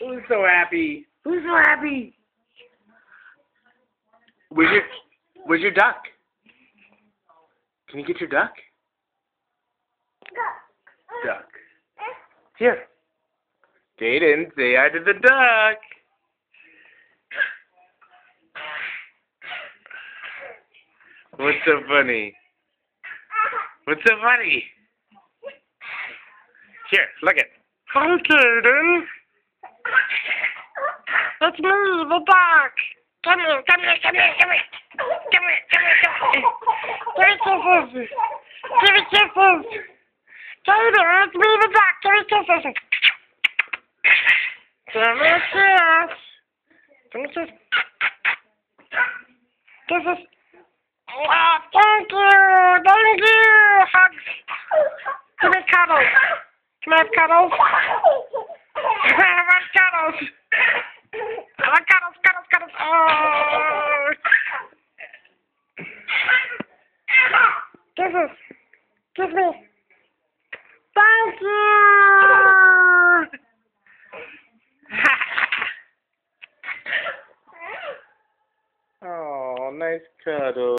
Who's so happy? Who's so happy? Where's your duck? Can you get your duck? Duck. Here. Jaden, say hi to the duck. What's so funny? What's so funny? Here, look it. Hi, Jaden. It's me, the duck. Come here, come here, come here, come here. Come here, come here, come here. Give me kisses. Give me kisses. Jaden, it's me, the duck. Give me kisses. Give me a kiss. Give me a kiss. Kisses. Oh, thank you. Thank you. Hugs. Give me cuddles. Can I have cuddles? I want cuddles. I want cuddles, cuddles, cuddles. Oh. Kisses. Kiss me. Thank you. Oh, nice cuddle.